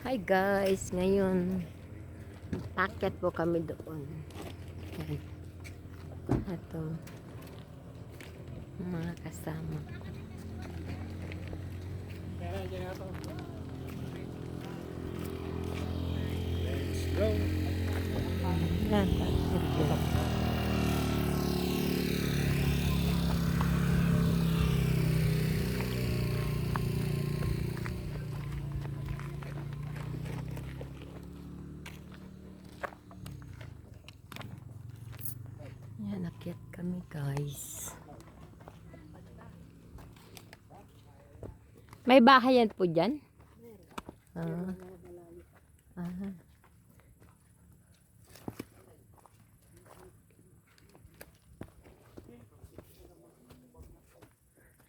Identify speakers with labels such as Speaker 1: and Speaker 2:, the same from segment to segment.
Speaker 1: Hi guys, ngayon packet po kami doon. Yan. Ito mga kasama ko.
Speaker 2: Let's go.
Speaker 1: Yan, packet po. Yan, akyat kami guys. May bahayan po dyan? Ah. Ah.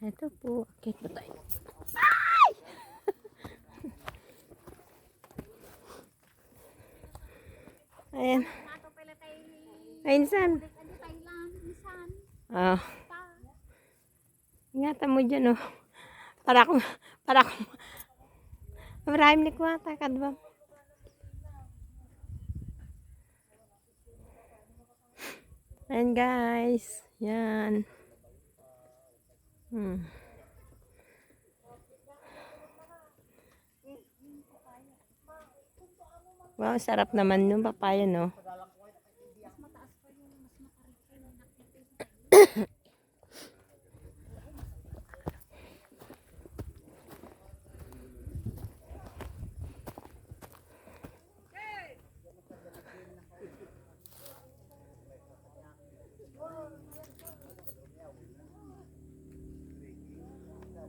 Speaker 1: Ito po, akyat po tayo. Ay! Ayan. Ayun, ah. Ingatan mo dyan, oh. Para akong maraming likwata, kadwa. Ayan, guys. Yan. Wow, sarap naman yung papaya, no?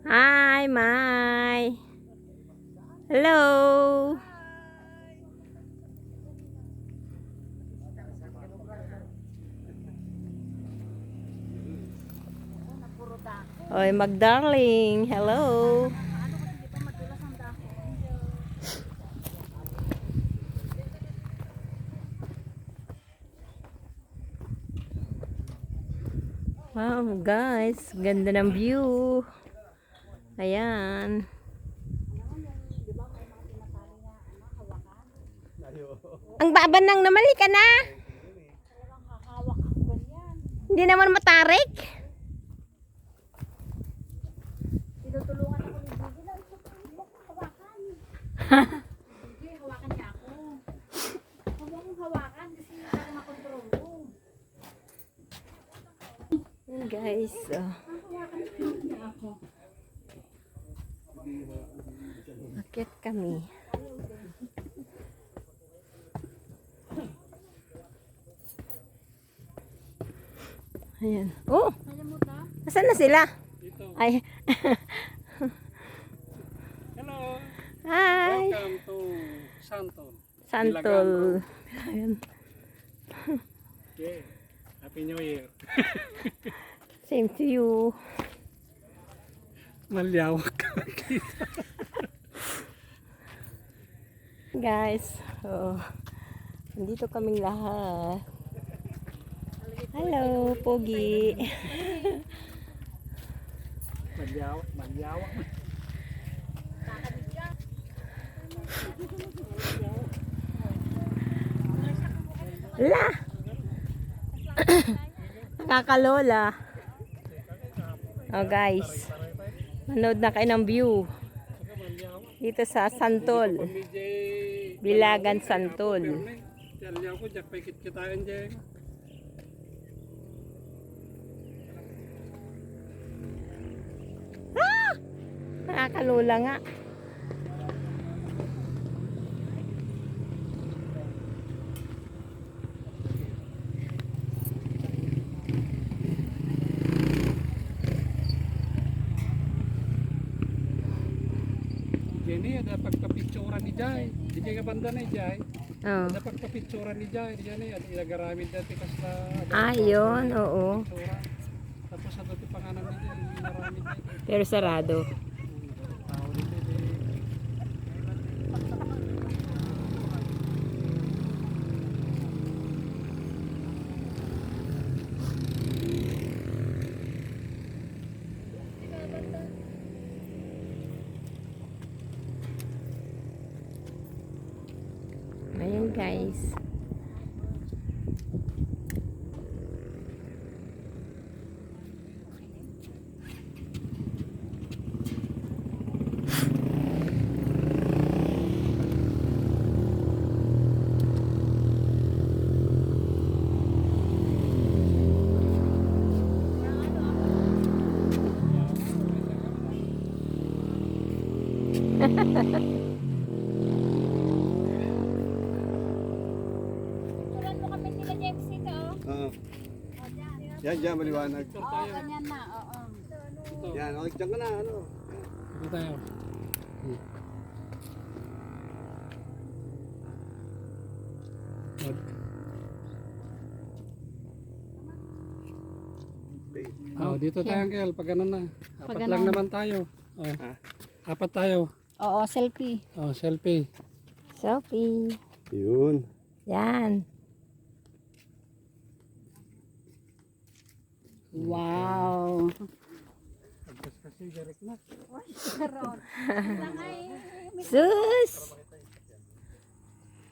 Speaker 1: Hi, Mai. Hello. Oy, Magdarling. Hello. Wow, guys. Ganda ng view. Ayan. Ang baba nang namali ka na. Hindi naman matarik.
Speaker 3: Tinutulungan ako ni Gigi na hawakan. Gigi, hawakan niya ako. Huwag mong hawakan kasi para makontrol mo.
Speaker 1: Ayan, guys.
Speaker 3: Hawakan niya ako.
Speaker 1: Akyat kami. Ayan. Oh! Nasaan na sila?
Speaker 2: Dito.
Speaker 1: Ay.
Speaker 2: Hello.
Speaker 1: Hi.
Speaker 2: Welcome to Santol.
Speaker 1: Santol. Ayan.
Speaker 2: Okay. Happy New Year.
Speaker 1: Same to you.
Speaker 2: Malyawak ka.
Speaker 1: Guys. Oh. Nandito kaming lahat. Hello, Pogi.
Speaker 2: Malyawak.
Speaker 1: La! Nakakalola. Oh guys. Manood na kayo ng view. Dito sa Santol. Bilagan Santol.
Speaker 2: Malyawak ko, jak paikit kitain dyan.
Speaker 1: Nakakalola nga.
Speaker 2: Jenny, ada pagpapicturan ni Jai. Di kaya banda na Jai.
Speaker 1: Oh.
Speaker 2: Ada pagpapicturan ni Jai. Diyan eh, ada ilagaramid dati kasi
Speaker 1: Ah, yun. Oo.
Speaker 2: tapos sa dati panganan ni Jai, inaramid dati.
Speaker 1: Pero sarado.
Speaker 2: Tao dito eh.
Speaker 1: Ayan guys.
Speaker 3: Turuan mo kami nila James dito, oh.
Speaker 4: Oo.
Speaker 3: O, dyan.
Speaker 4: Yan, dyan, maliwanag.
Speaker 3: Oo, ganyan na, oo.
Speaker 4: Yan, okay, dyan ka na, ano.
Speaker 2: Ito tayo.
Speaker 4: Okay.
Speaker 2: Oh, dito tayo, Angel. Pag ganun na. Apat
Speaker 3: Pag
Speaker 2: lang
Speaker 3: ganun.
Speaker 2: naman tayo. Oh.
Speaker 4: Ha?
Speaker 2: Apat tayo.
Speaker 3: Oo, selfie.
Speaker 2: Oh, selfie.
Speaker 1: Selfie.
Speaker 4: Yun.
Speaker 1: Yan.
Speaker 3: Wow.
Speaker 2: Pagkas kasi, direct na.
Speaker 3: Karon. Lang ay,
Speaker 1: Sus!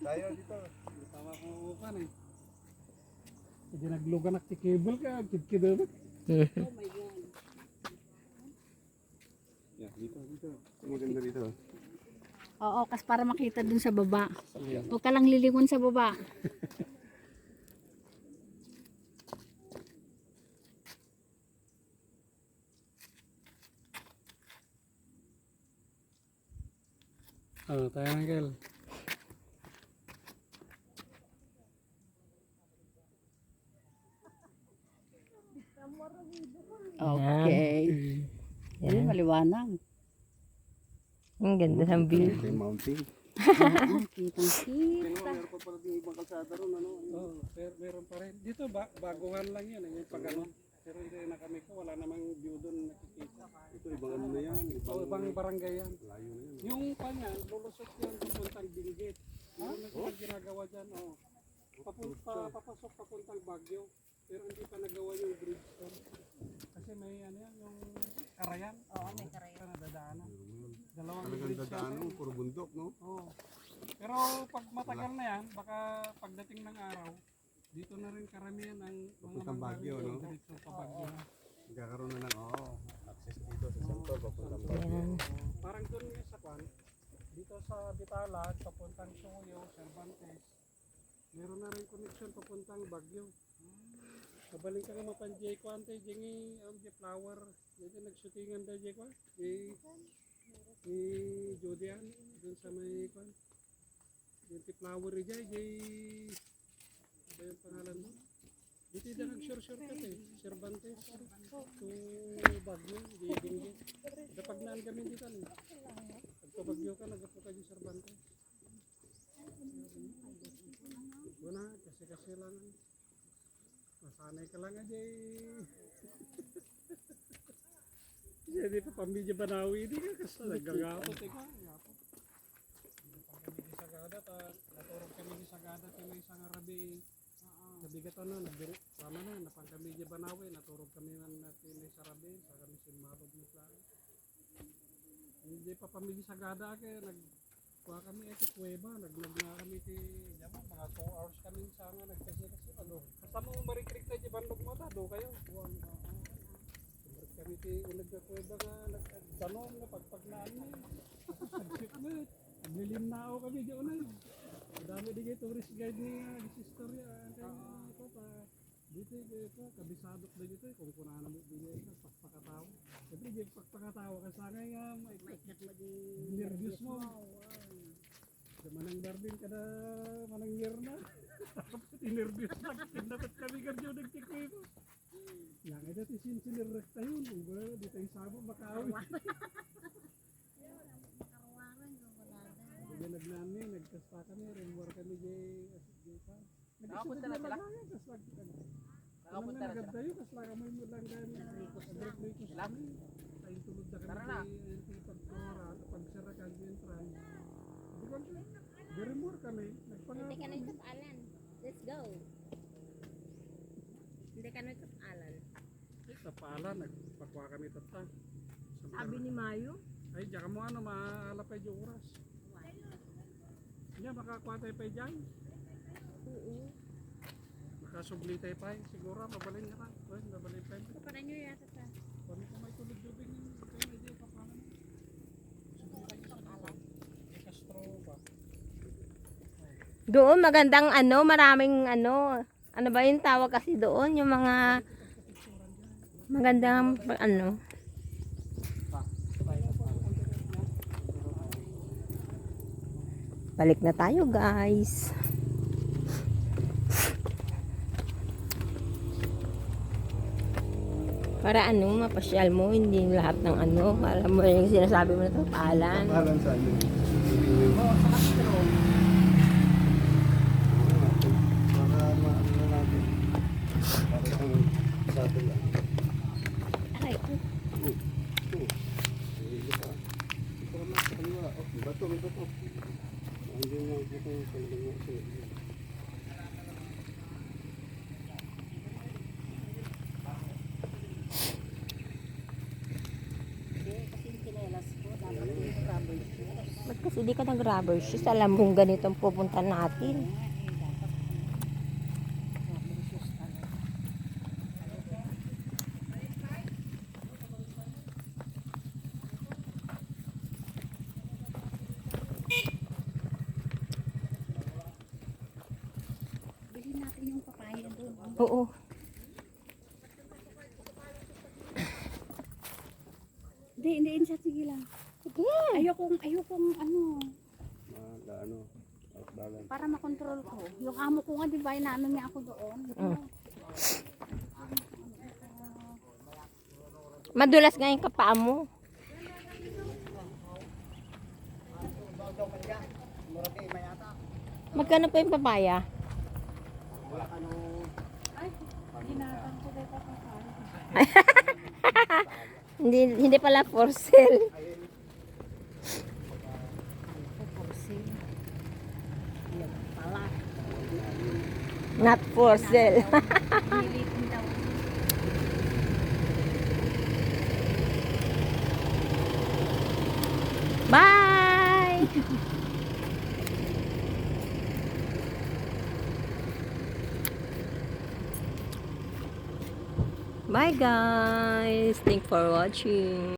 Speaker 4: Tayo dito.
Speaker 2: Tama ko upan eh. Hindi naglugan at cable ka. Kid-kid
Speaker 3: oh my God.
Speaker 4: Yan, dito. Maganda dito.
Speaker 3: Oo, kas para makita dun sa baba.
Speaker 2: Ayan.
Speaker 3: Huwag ka lang lilingon sa baba.
Speaker 2: Oh, tayo, Angel.
Speaker 3: Okay. Ayun, maliwanag.
Speaker 1: Ang ganda ng view.
Speaker 4: Ito yung mountain.
Speaker 3: Oo, kitang-kita.
Speaker 4: Meron pa pala yung ibang kalsada ron, ano.
Speaker 2: Oh, meron pa rin. Dito, baguhan lang yan. Yung pag ano. Pero hindi na kami ko. Wala namang view doon nakikita.
Speaker 4: Ito, ibang ano na yan.
Speaker 2: So, ibang barangay yan.
Speaker 4: Layo na yan.
Speaker 2: Yung kanya, lulusot yan papuntang Binigit. Yung na ginagawa dyan, oh. Papasok papuntang Baguio. Pero hindi pa nagawa yung bridge doon. Kasi may ano yan, yung Karayan. Oo, may Karayan. Sa nadadaanan. Dalawang
Speaker 4: Talagang
Speaker 2: bridge
Speaker 4: dadaan,
Speaker 2: yan.
Speaker 4: no? Puro bundok, no?
Speaker 2: Oo. Pero pag matagal na yan, baka pagdating ng araw, dito na rin karamihan ng mga
Speaker 4: Papuntang Baguio, no?
Speaker 2: Diretso pa Baguio na.
Speaker 4: Magkakaroon na ng, access dito sa Santo, papuntang Baguio.
Speaker 1: Yan.
Speaker 2: Parang doon nga sa Kwan, dito sa Bitalag, papuntang Suyo, Cervantes, meron na rin connection papuntang Baguio. Kabaling ka nga mapanjay ko ante, jengi ang flower, dito nagshootingan da jay ko, ni Jodian, dun sa may Kwan. Yung flower jay, ano yung pangalan mo? Dito yung nag-short-shortcut eh, Cervantes, to Baguio, jay Bengue. Kapag naan kami dito, pagka Baguio ka, nagapo ka yung Cervantes. Wala, kasi lang. Masanay ka lang aja eh. Jadi pa pamilya Banawi di ka kasi nagagapot eh ka. Kami di Sagada ta naturog kami di Sagada kay may isang Arabi. Nabigat ano nagbiro tama na napang kami di Banawi naturog kami man natin may Sarabi sa kami sinmarog ni Plan. Hindi pa pamilya Sagada kay kuha kami ito kuweba, naglag na kami ti yaman, mga 2 hours kami sa nga nagkasi ano. Kasama mo marikrik na di bandog mo ta, do kayo. Kami ti ulag na kuweba nga nagdanom na pagpagnaan na. Sagsip na, naglilim na ako kami di unay. Madami di kayo tourist guide ni istorya. Kaya ito pa, dito ito, kabisadok na dito kung kunana mo din ito, pagpakatawa. Siyempre di pagpakatawa ka sana nga, maikat mo di nervyos mo. Manang Darwin kada manang year na. Tinervyos na. Dapat kami kadyo nagtikoy ko. Yang ito ti sinirek tayo. Uba, di tayo sabo makaawi. Hindi nagnami, nagkasta kami, renwar kami jay pa. Nakapunta na sila? Nakapunta na sila? Kasla kami mo lang gani. Rikos kami. Tayo tulog na kami jay pagkora, pagsara kami entran. Very more kami.
Speaker 1: Hindi ka na ito Alan. Let's go. Hindi ka na ito Alan.
Speaker 2: Sa pala, nagpakwa kami tata.
Speaker 1: Sabi ni Mayo.
Speaker 2: Ay, diyan mo ano, maalapay yung oras. Yan, makakuha tayo pa dyan. Nakasubli tayo pa siguro, mabalin ka pa. Well, mabalin pa.
Speaker 3: Kapanan nyo yata sa...
Speaker 2: Kami kung may tulog-tubig yun, kayo hindi pa paano. Subli tayo sa kalan. May Castro ba?
Speaker 1: Doon magandang ano, maraming ano ba yung tawag kasi doon, yung mga magandang ano. Balik na tayo, guys. Para ano, mapasyal mo, hindi lahat ng ano, para mo yung sinasabi mo na ito, paalan.
Speaker 4: Pahalan sa ano? Para maano na natin. Para sa atin lang.
Speaker 3: Aray ko.
Speaker 4: Ito na sa kaliwa. Oh, may bato, may bato. Hindi na ito yung kaliwa.
Speaker 1: Ba't kasi di ka nag-rubber shoes? Alam mong ganito ang pupunta natin.
Speaker 3: Bilhin natin yung papaya doon.
Speaker 1: Oo.
Speaker 3: Hindi siya. Sige lang.
Speaker 1: Sige.
Speaker 3: Ayokong ano,
Speaker 4: Ano, outbalance.
Speaker 3: para makontrol ko. Yung amo ko nga, di ba, inaano niya ako doon.
Speaker 1: Madulas nga yung kapaa mo. Magkano pa yung papaya? Hindi pala for sale. Not for sale.
Speaker 3: Nilitin daw.
Speaker 1: Bye! Bye guys! Thanks for watching.